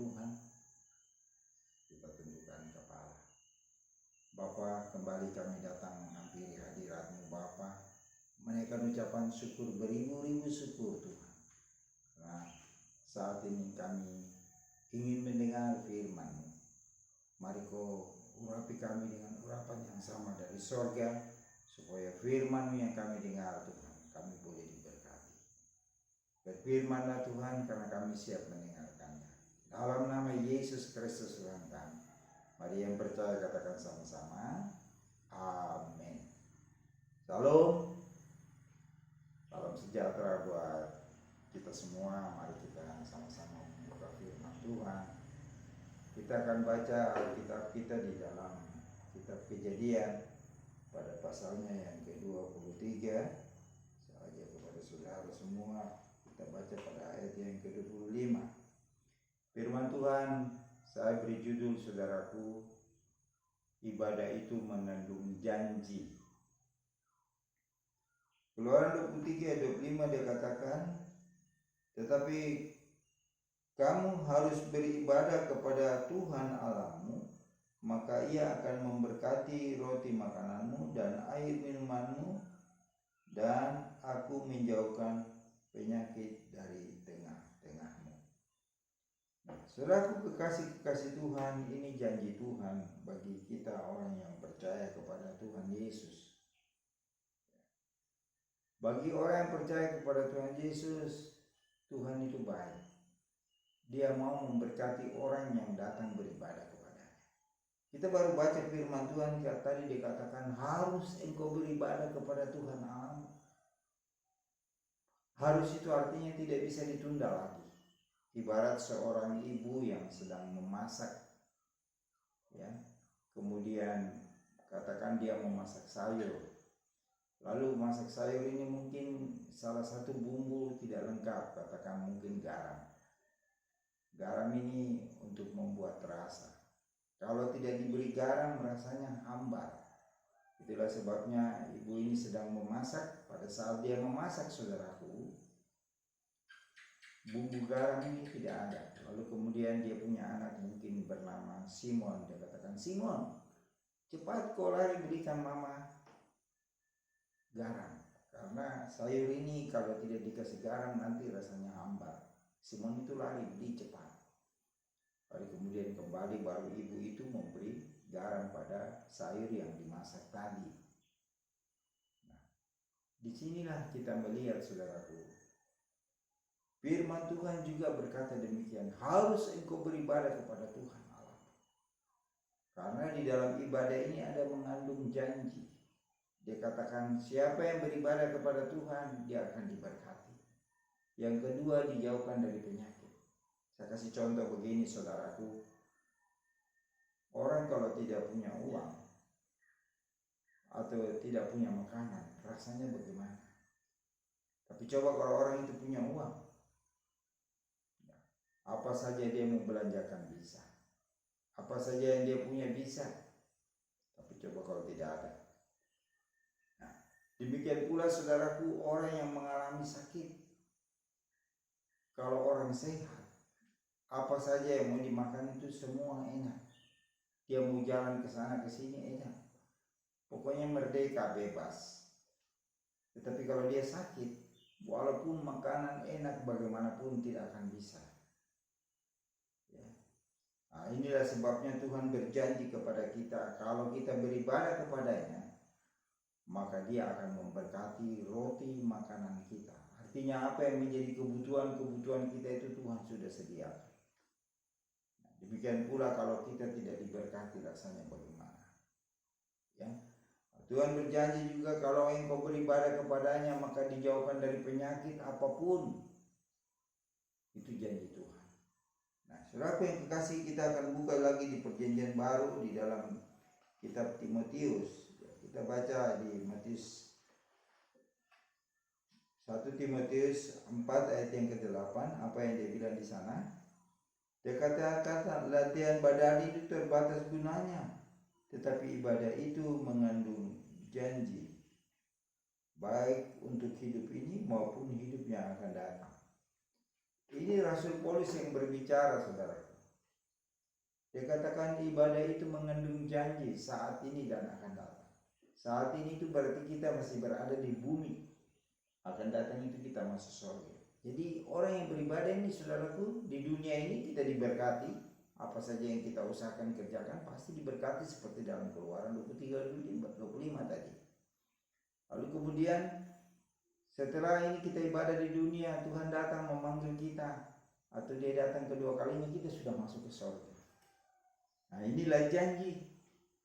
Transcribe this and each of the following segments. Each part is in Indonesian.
Tuhan, kita tundukkan kepala. Bapa, kembali kami datang menghampiri hadirat-Mu Bapa, menaikkan ucapan syukur beribu-ribu syukur Tuhan. Karena saat ini kami ingin mendengar firman-Mu. Mari Kau urapi kami dengan urapan yang sama dari sorga, supaya firman-Mu yang kami dengar Tuhan, kami boleh diberkati. Berfirmanlah Tuhan, karena kami siap mendengarkannya. Dalam nama Yesus Kristus Tuhan kami. Mari yang percaya katakan sama-sama, amin. Salam. Salam sejahtera buat kita semua. Mari kita sama-sama membuka firman Tuhan. Kita akan baca Alkitab kita di dalam kitab Kejadian pada pasalnya yang ke-23. Saya ajak kepada saudara semua, kita baca pada ayat yang ke-25. Firman Tuhan, saya beri judul saudaraku, ibadah itu mengandung janji. Keluaran 23 ayat 25 dia katakan, tetapi kamu harus beribadah kepada Tuhan Allahmu, maka Ia akan memberkati roti makananmu dan air minumanmu, dan aku menjauhkan penyakit dari tengah-tengahmu. Nah, saudaraku kekasih-kekasih Tuhan, ini janji Tuhan bagi kita orang yang percaya kepada Tuhan Yesus. Bagi orang yang percaya kepada Tuhan Yesus, Tuhan itu baik. Dia mau memberkati orang yang datang beribadah kepadanya. Kita baru baca firman Tuhan tadi dikatakan harus engkau beribadah kepada Tuhan Allahmu. Harus itu artinya tidak bisa ditunda lagi. Ibarat seorang ibu yang sedang memasak, ya, kemudian katakan dia memasak sayur, lalu masak sayur ini mungkin salah satu bumbu tidak lengkap, katakan mungkin garam. Garam ini untuk membuat rasa. Kalau tidak diberi garam rasanya hambar. Itulah sebabnya ibu ini sedang memasak. Pada saat dia memasak saudaraku, bumbu garam ini tidak ada. Lalu kemudian dia punya anak mungkin bernama Simon. Dia katakan, Simon, cepat kau lari berikan mama garam. Karena sayur ini kalau tidak dikasih garam nanti rasanya hambar. Simon itu lari beli cepat. Lalu kemudian kembali baru ibu itu memberi garam pada sayur yang dimasak tadi. Nah, disinilah kita melihat saudaraku, firman Tuhan juga berkata demikian, harus engkau beribadah kepada Tuhan Allah. Karena di dalam ibadah ini ada mengandung janji. Dia katakan siapa yang beribadah kepada Tuhan, dia akan diberkati. Yang kedua, dijauhkan dari penyakit. Saya kasih contoh begini saudaraku, orang kalau tidak punya uang atau tidak punya makanan, rasanya bagaimana? Tapi coba kalau orang itu punya uang, apa saja dia mau belanjakan bisa, apa saja yang dia punya bisa. Tapi coba kalau tidak ada. Nah, demikian pula saudaraku, orang yang mengalami sakit, kalau orang sehat, apa saja yang mau dimakan itu semua enak. Dia mau jalan ke sana ke sini enak. Pokoknya merdeka, bebas. Tetapi kalau dia sakit, walaupun makanan enak bagaimanapun tidak akan bisa. Ya. Nah, inilah sebabnya Tuhan berjanji kepada kita, kalau kita beribadah kepadanya, maka Dia akan memberkati roti makanan kita. Artinya apa yang menjadi kebutuhan kita itu Tuhan sudah sediakan. Demikian pula kalau kita tidak diberkati rasanya bagaimana? Ya. Tuhan berjanji juga kalau engkau beribadah kepadanya maka dijauhkan dari penyakit apapun. Itu janji Tuhan. Nah, saudaraku yang kekasih, kita akan buka lagi di perjanjian baru di dalam kitab Timotius. Kita baca di Matius 1 Timotius 4 ayat yang ke-8, apa yang dia bilang di sana? Dia kata latihan badan itu terbatas gunanya, tetapi ibadah itu mengandung janji, baik untuk hidup ini maupun hidup yang akan datang. Ini Rasul Paulus yang berbicara saudara. Dia katakan ibadah itu mengandung janji saat ini dan akan datang. Saat ini itu berarti kita masih berada di bumi. Akan datang itu kita masuk surga. Jadi orang yang beribadah ini, saudaraku, di dunia ini kita diberkati. Apa saja yang kita usahakan kerjakan pasti diberkati seperti dalam Keluaran 23-25 tadi. Lalu kemudian setelah ini kita ibadah di dunia, Tuhan datang memanggil kita, atau dia datang kedua kalinya, kita sudah masuk ke surga. Nah, inilah janji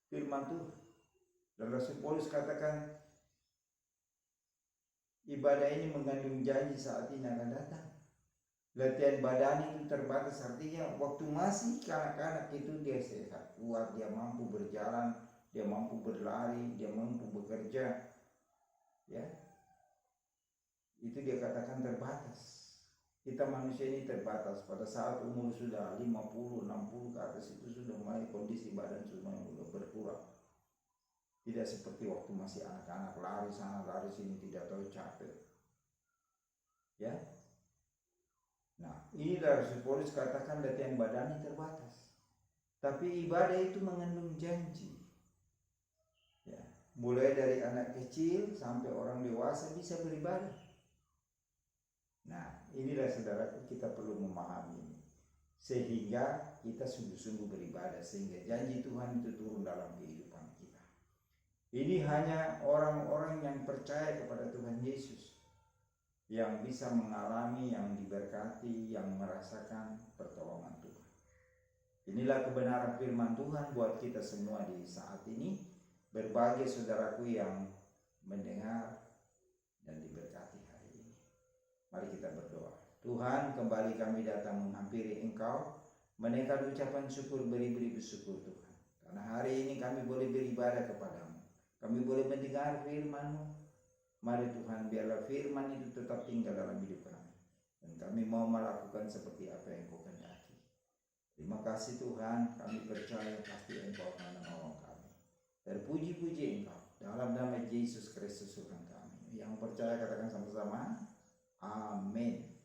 firman Tuhan. Dan Rasul Paulus katakan ibadah ini mengandung janji saat ini akan datang. Latihan badan itu terbatas, artinya waktu masih kanak-kanak itu dia sehat, kuat, dia mampu berjalan, dia mampu berlari, dia mampu bekerja. Ya, itu dia katakan terbatas. Kita manusia ini terbatas. Pada saat umur sudah 50, 60 ke atas itu sudah mulai kondisi badan sudah berkurang. Tidak seperti waktu masih anak-anak, lari sana lari sini tidak tahu capek. Ya. Nah, ini Rasul Paulus katakan latihan badannya terbatas. Tapi ibadah itu mengandung janji. Ya, mulai dari anak kecil sampai orang dewasa bisa beribadah. Nah, inilah saudaraku, kita perlu memahami ini. Sehingga kita sungguh-sungguh beribadah, sehingga janji Tuhan itu turun dalam kehidupan kita. Ini hanya orang-orang yang percaya kepada Tuhan Yesus yang bisa mengalami, yang diberkati, yang merasakan pertolongan Tuhan. Inilah kebenaran firman Tuhan buat kita semua di saat ini. Berbagai saudaraku yang mendengar dan diberkati hari ini. Mari kita berdoa. Tuhan, kembali kami datang menghampiri Engkau, menaikkan ucapan syukur, beri bersyukur Tuhan. Karena hari ini kami boleh beribadah kepadamu. Kami boleh mendengar firman-Mu. Mari Tuhan, biarlah firman itu tetap tinggal dalam hidup kami. Dan kami mau melakukan seperti apa yang Kau kehendaki. Terima kasih Tuhan, kami percaya pasti Engkau akan menolong kami. Terpuji-puji Engkau. Dalam nama Yesus Kristus Tuhan kami. Yang percaya katakan sama-sama, amin.